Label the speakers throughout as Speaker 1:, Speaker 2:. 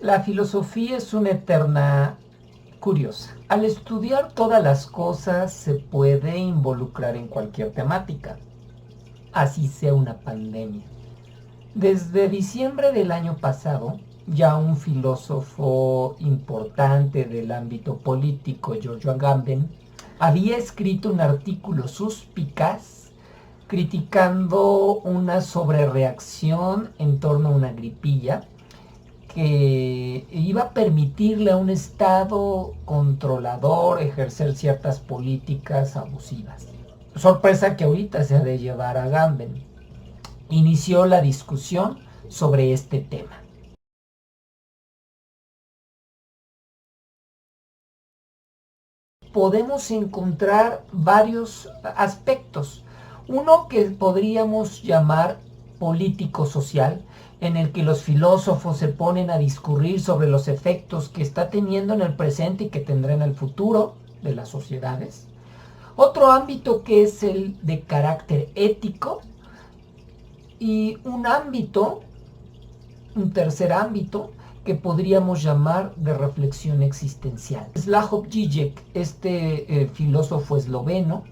Speaker 1: La filosofía es una eterna curiosa. Al estudiar todas las cosas se puede involucrar en cualquier temática, así sea una pandemia. Desde diciembre del año pasado, ya un filósofo importante del ámbito político, Giorgio Agamben, había escrito un artículo suspicaz criticando una sobrereacción en torno a una gripilla que iba a permitirle a un Estado controlador ejercer ciertas políticas abusivas. Sorpresa que ahorita se ha de llevar a Agamben. Inició la discusión sobre este tema. Podemos encontrar varios aspectos. Uno que podríamos llamar político-social, en el que los filósofos se ponen a discurrir sobre los efectos que está teniendo en el presente y que tendrá en el futuro de las sociedades. Otro ámbito que es el de carácter ético y un tercer ámbito que podríamos llamar de reflexión existencial. Slavoj Žižek, filósofo esloveno,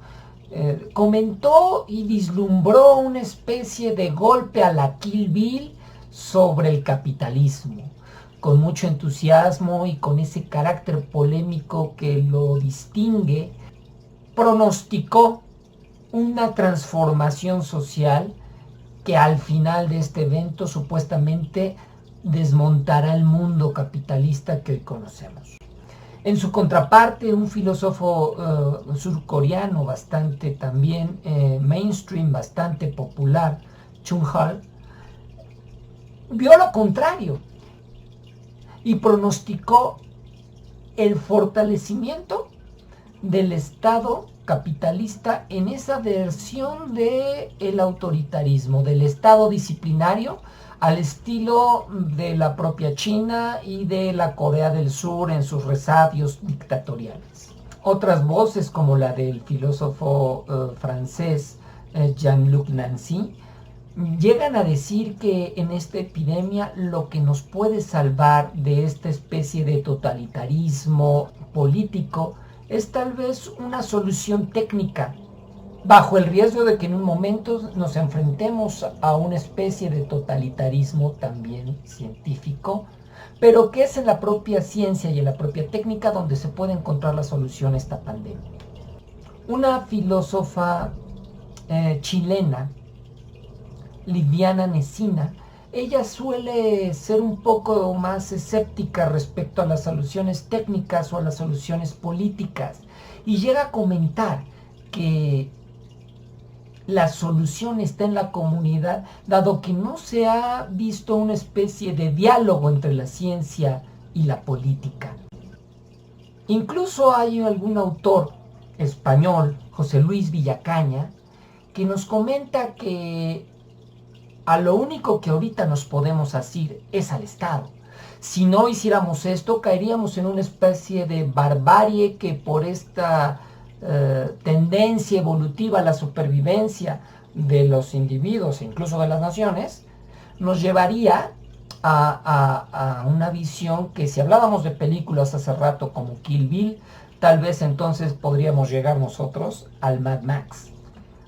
Speaker 1: comentó y vislumbró una especie de golpe a la Kill Bill sobre el capitalismo, con mucho entusiasmo y con ese carácter polémico que lo distingue. Pronosticó una transformación social que al final de este evento supuestamente desmontará el mundo capitalista que hoy conocemos. En su contraparte, un filósofo surcoreano bastante también mainstream, bastante popular, Chung Hal, vio lo contrario y pronosticó el fortalecimiento del Estado capitalista en esa versión del autoritarismo, del Estado disciplinario al estilo de la propia China y de la Corea del Sur en sus resabios dictatoriales. Otras voces como la del filósofo francés Jean-Luc Nancy llegan a decir que en esta epidemia lo que nos puede salvar de esta especie de totalitarismo político es tal vez una solución técnica, bajo el riesgo de que en un momento nos enfrentemos a una especie de totalitarismo también científico, pero que es en la propia ciencia y en la propia técnica donde se puede encontrar la solución a esta pandemia. Una filósofa chilena, Liviana Nesina, ella suele ser un poco más escéptica respecto a las soluciones técnicas o a las soluciones políticas y llega a comentar que la solución está en la comunidad, dado que no se ha visto una especie de diálogo entre la ciencia y la política. Incluso hay algún autor español, José Luis Villacaña, que nos comenta que a lo único que ahorita nos podemos asir es al Estado. Si no hiciéramos esto, caeríamos en una especie de barbarie que por esta tendencia evolutiva a la supervivencia de los individuos e incluso de las naciones, nos llevaría a una visión que si hablábamos de películas hace rato como Kill Bill, tal vez entonces podríamos llegar nosotros al Mad Max.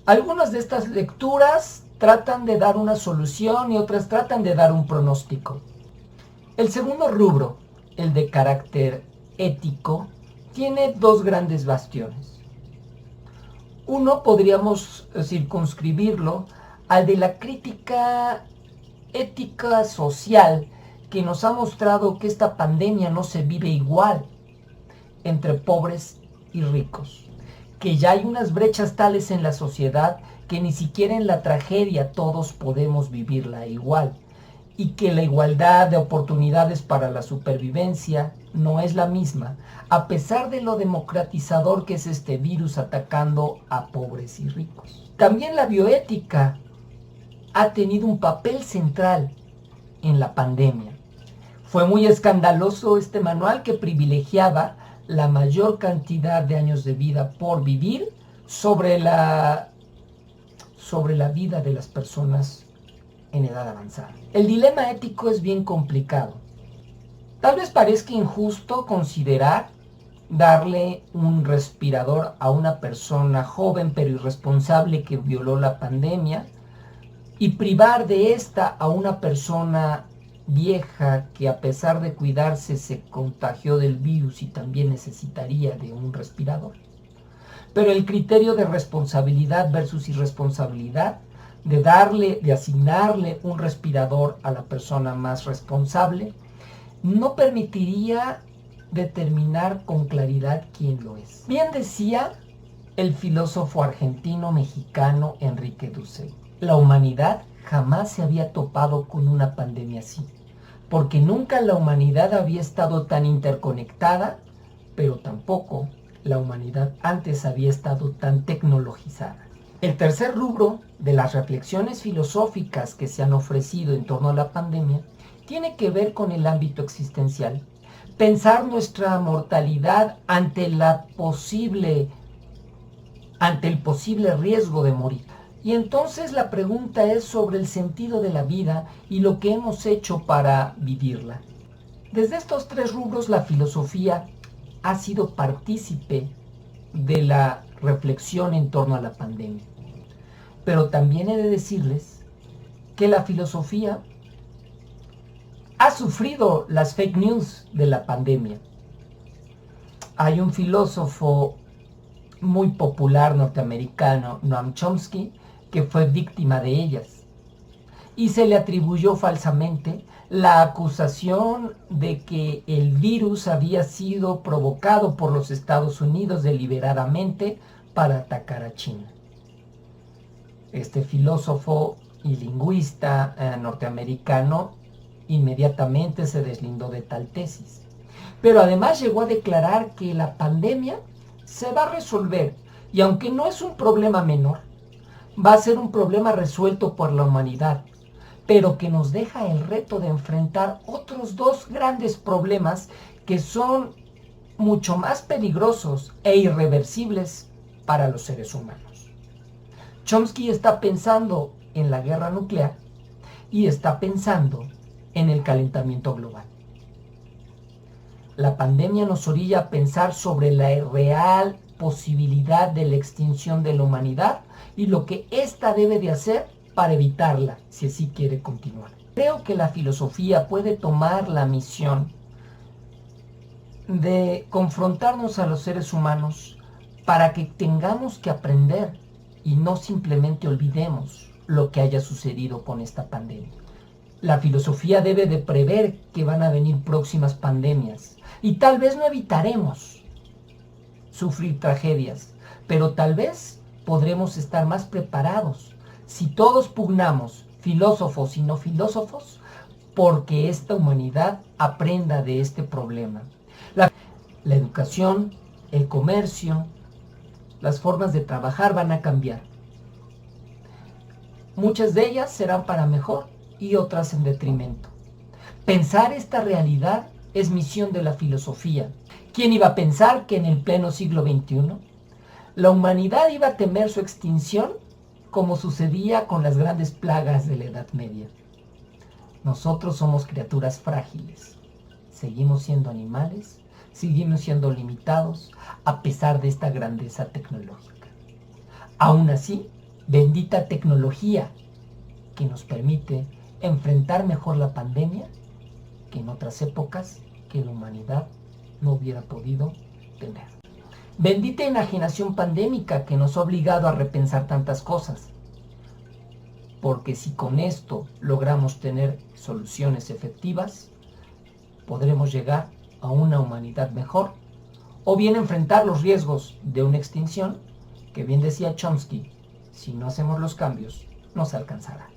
Speaker 1: Algunas de estas lecturas tratan de dar una solución y otras tratan de dar un pronóstico. El segundo rubro, el de carácter ético, tiene dos grandes bastiones. Uno podríamos circunscribirlo al de la crítica ética social, que nos ha mostrado que esta pandemia no se vive igual entre pobres y ricos, que ya hay unas brechas tales en la sociedad que ni siquiera en la tragedia todos podemos vivirla igual, y que la igualdad de oportunidades para la supervivencia no es la misma, a pesar de lo democratizador que es este virus atacando a pobres y ricos. También la bioética ha tenido un papel central en la pandemia. Fue muy escandaloso este manual que privilegiaba la mayor cantidad de años de vida por vivir sobre la vida de las personas en edad avanzada. El dilema ético es bien complicado. Tal vez parezca injusto considerar darle un respirador a una persona joven pero irresponsable que violó la pandemia y privar de esta a una persona vieja que a pesar de cuidarse se contagió del virus y también necesitaría de un respirador. Pero el criterio de responsabilidad versus irresponsabilidad, de asignarle un respirador a la persona más responsable, no permitiría determinar con claridad quién lo es. Bien decía el filósofo argentino-mexicano Enrique Dussel, la humanidad jamás se había topado con una pandemia así, porque nunca la humanidad había estado tan interconectada, pero tampoco la humanidad antes había estado tan tecnologizada. El tercer rubro de las reflexiones filosóficas que se han ofrecido en torno a la pandemia tiene que ver con el ámbito existencial. Pensar nuestra mortalidad ante el posible riesgo de morir. Y entonces la pregunta es sobre el sentido de la vida y lo que hemos hecho para vivirla. Desde estos tres rubros la filosofía ha sido partícipe de la reflexión en torno a la pandemia. Pero también he de decirles que la filosofía ha sufrido las fake news de la pandemia. Hay un filósofo muy popular norteamericano, Noam Chomsky, que fue víctima de ellas. Y se le atribuyó falsamente la acusación de que el virus había sido provocado por los Estados Unidos deliberadamente para atacar a China. Este filósofo y lingüista norteamericano inmediatamente se deslindó de tal tesis. Pero además llegó a declarar que la pandemia se va a resolver y aunque no es un problema menor, va a ser un problema resuelto por la humanidad, pero que nos deja el reto de enfrentar otros dos grandes problemas que son mucho más peligrosos e irreversibles para los seres humanos. Chomsky está pensando en la guerra nuclear y está pensando en el calentamiento global. La pandemia nos orilla a pensar sobre la real posibilidad de la extinción de la humanidad y lo que ésta debe de hacer para evitarla, si así quiere continuar. Creo que la filosofía puede tomar la misión de confrontarnos a los seres humanos para que tengamos que aprender y no simplemente olvidemos lo que haya sucedido con esta pandemia. La filosofía debe de prever que van a venir próximas pandemias y tal vez no evitaremos sufrir tragedias, pero tal vez podremos estar más preparados si todos pugnamos, filósofos y no filósofos, porque esta humanidad aprenda de este problema. La educación, el comercio, las formas de trabajar van a cambiar. Muchas de ellas serán para mejor y otras en detrimento. Pensar esta realidad es misión de la filosofía. ¿Quién iba a pensar que en el pleno siglo XXI la humanidad iba a temer su extinción como sucedía con las grandes plagas de la Edad Media? Nosotros somos criaturas frágiles. Seguimos siendo animales, seguimos siendo limitados a pesar de esta grandeza tecnológica. Aún así, bendita tecnología que nos permite enfrentar mejor la pandemia que en otras épocas que la humanidad no hubiera podido tener. Bendita enajenación pandémica que nos ha obligado a repensar tantas cosas, porque si con esto logramos tener soluciones efectivas, podremos llegar a una humanidad mejor, o bien enfrentar los riesgos de una extinción, que bien decía Chomsky, si no hacemos los cambios, nos alcanzará.